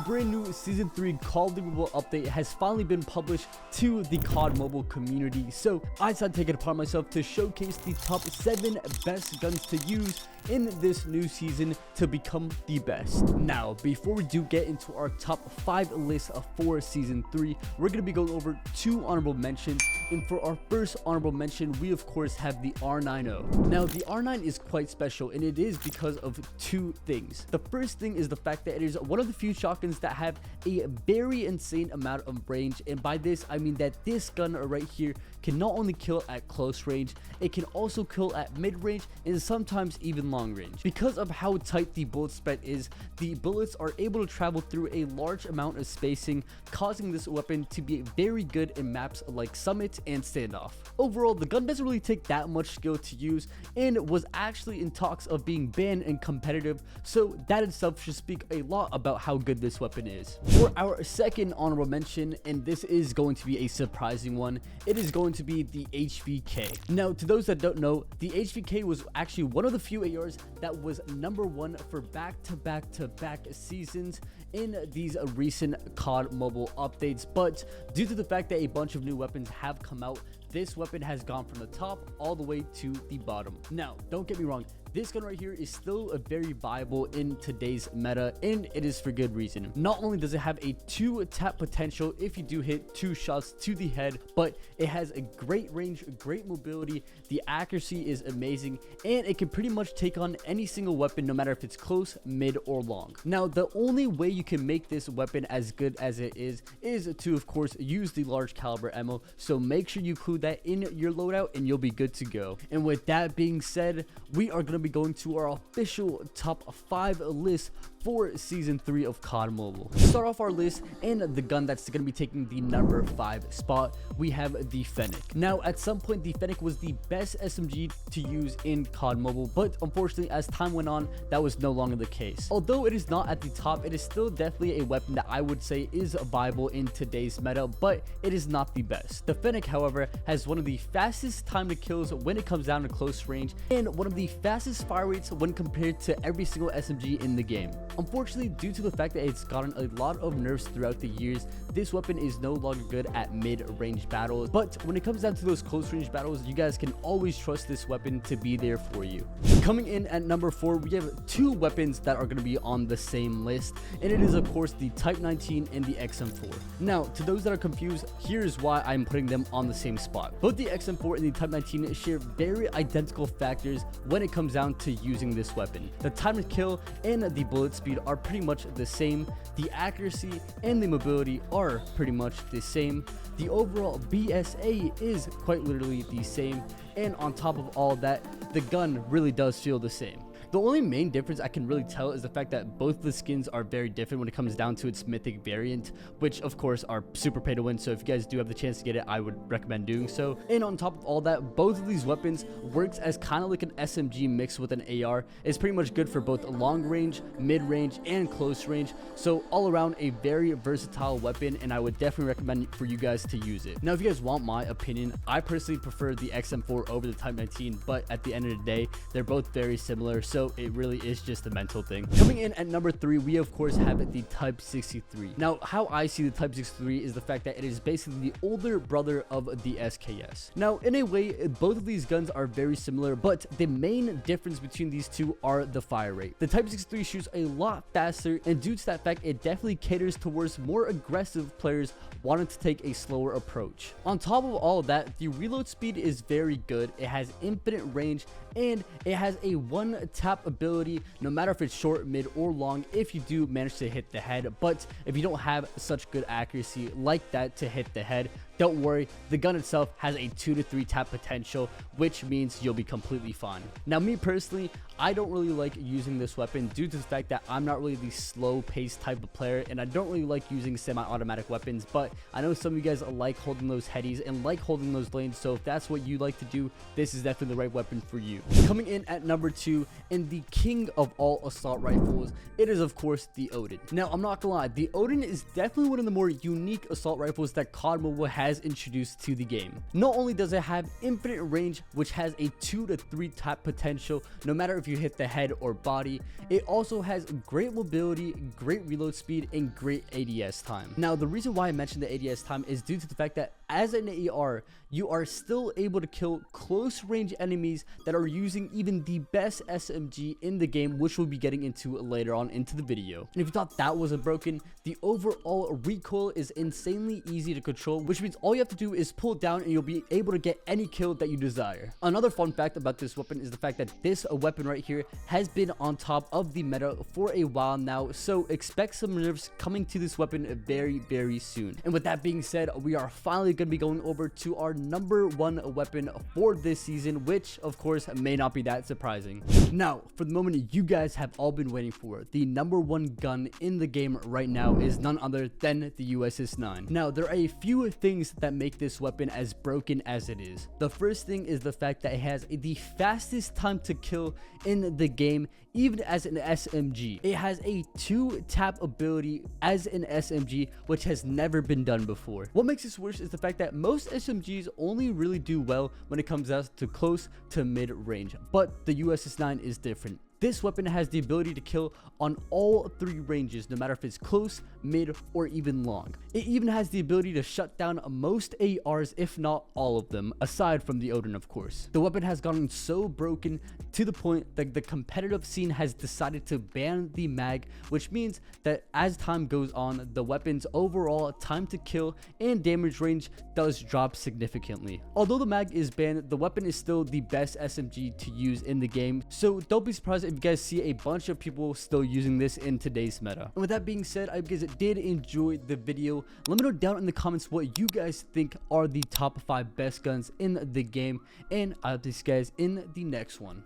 brand new Season 3 Call of Duty Mobile update has finally been published to the COD Mobile community, so I decided to take it upon myself to showcase the top 7 best guns to use in this new season to become the best. Now, before we do get into our top 5 list for Season 3, we're going to be going over 2 honorable mentions, and for our first honorable mention, we of course have the R9O. Now, the R9 is quite special, and it is because of 2 things. The first thing is the fact that it is one of the few shotguns that have a very insane amount of range, and by this I mean that this gun right here can not only kill at close range, it can also kill at mid range and sometimes even long range. Because of how tight the bullet spread is, the bullets are able to travel through a large amount of spacing, causing this weapon to be very good in maps like Summit and Standoff. Overall, the gun doesn't really take that much skill to use and was actually in talks of being banned and competitive, so that itself should speak a lot about how good this weapon is. For our second honorable mention, and this is going to be a surprising one, it is going to be the HVK. Now, to those that don't know, the HVK was actually one of the few ARs that was #1 for back-to-back seasons in these recent COD mobile updates, but due to the fact that a bunch of new weapons have come out, this weapon has gone from the top all the way to the bottom. Now, don't get me wrong, this gun right here is still a very viable in today's meta, and it is for good reason. Not only does it have a 2-tap potential if you do hit 2 shots to the head, but it has a great range, great mobility, the accuracy is amazing, and it can pretty much take on any single weapon no matter if it's close, mid, or long. Now, the only way you can make this weapon as good as it is to of course use the large caliber ammo, so make sure you include that in your loadout and you'll be good to go. And with that being said, we are going to be going to our official top 5 list for Season 3 of COD Mobile. To start off our list, and the gun that's going to be taking the number 5 spot, we have the Fennec. Now, at some point, the Fennec was the best SMG to use in COD Mobile, but unfortunately, as time went on, that was no longer the case. Although it is not at the top, it is still definitely a weapon that I would say is viable in today's meta, but it is not the best. The Fennec, however, has one of the fastest time to kills when it comes down to close range, and one of the fastest fire rates when compared to every single SMG in the game. Unfortunately, due to the fact that it's gotten a lot of nerfs throughout the years, this weapon is no longer good at mid-range battles, but when it comes down to those close-range battles, you guys can always trust this weapon to be there for you. Coming in at number 4, we have 2 weapons that are going to be on the same list, and it is of course the Type 19 and the XM4. Now, to those that are confused, here's why I'm putting them on the same spot. Both the XM4 and the Type 19 share very identical factors when it comes down to using this weapon. The time to kill and the bullet speed are pretty much the same. The accuracy and the mobility are pretty much the same. The overall BSA is quite literally the same, and on top of all that, the gun really does feel the same. The only main difference I can really tell is the fact that both the skins are very different when it comes down to its mythic variant, which of course are super pay to win, so if you guys do have the chance to get it, I would recommend doing so. And on top of all that, both of these weapons works as kind of like an SMG mixed with an AR. It's pretty much good for both long range, mid range, and close range, so all around a very versatile weapon, and I would definitely recommend for you guys to use it. Now, if you guys want my opinion, I personally prefer the XM4 over the Type 19, but at the end of the day, they're both very similar, so it really is just a mental thing. Coming in at number 3, we of course have the Type 63. Now, how I see the Type 63 is the fact that it is basically the older brother of the SKS. Now, in a way, both of these guns are very similar, but the main difference between these two are the fire rate. The Type 63 shoots a lot faster, and due to that fact, it definitely caters towards more aggressive players wanting to take a slower approach. On top of all of that, the reload speed is very good. It has infinite range, and it has a 1-tap ability no matter if it's short, mid, or long if you do manage to hit the head. But if you don't have such good accuracy like that to hit the head, don't worry, the gun itself has a 2 to 3 tap potential, which means you'll be completely fine. Now, me personally, I don't really like using this weapon due to the fact that I'm not really the slow paced type of player, and I don't really like using semi-automatic weapons, but I know some of you guys like holding those headies and like holding those lanes, so if that's what you like to do, this is definitely the right weapon for you. Coming in at number 2, and the king of all assault rifles, it is of course the Oden. Now, I'm not gonna lie, the Oden is definitely one of the more unique assault rifles that COD Mobile has has introduced to the game. Not only does it have infinite range, which has a 2 to 3 tap potential no matter if you hit the head or body, it also has great mobility, great reload speed, and great ADS time. Now, the reason why I mentioned the ADS time is due to the fact that as an AR, you are still able to kill close range enemies that are using even the best SMG in the game, which we'll be getting into later on into the video. And if you thought that wasn't broken, the overall recoil is insanely easy to control, which means all you have to do is pull down and you'll be able to get any kill that you desire. Another fun fact about this weapon is the fact that this weapon right here has been on top of the meta for a while now, so expect some nerfs coming to this weapon very soon. And with that being said, we are finally going to be going over to our number 1 weapon for this season, which of course may not be that surprising. Now, for the moment you guys have all been waiting for, the number 1 gun in the game right now is none other than the USS-9. Now, there are a few things that make this weapon as broken as it is. The first thing is the fact that it has the fastest time to kill in the game, even as an SMG. It has a 2 tap ability as an SMG, which has never been done before. What makes this worse is the fact that most SMGs only really do well when it comes out to close to mid range, but the USS-9 is different. This weapon has the ability to kill on all 3 ranges, no matter if it's close, mid, or even long. It even has the ability to shut down most ARs, if not all of them, aside from the Oden, of course. The weapon has gotten so broken to the point that the competitive scene has decided to ban the mag, which means that as time goes on, the weapon's overall time to kill and damage range does drop significantly. Although the mag is banned, the weapon is still the best SMG to use in the game, so don't be surprised if you guys see a bunch of people still using this in today's meta. And with that being said, I hope you guys did enjoy the video. Let me know down in the comments what you guys think are the top 5 best guns in the game, and I'll see you guys in the next one.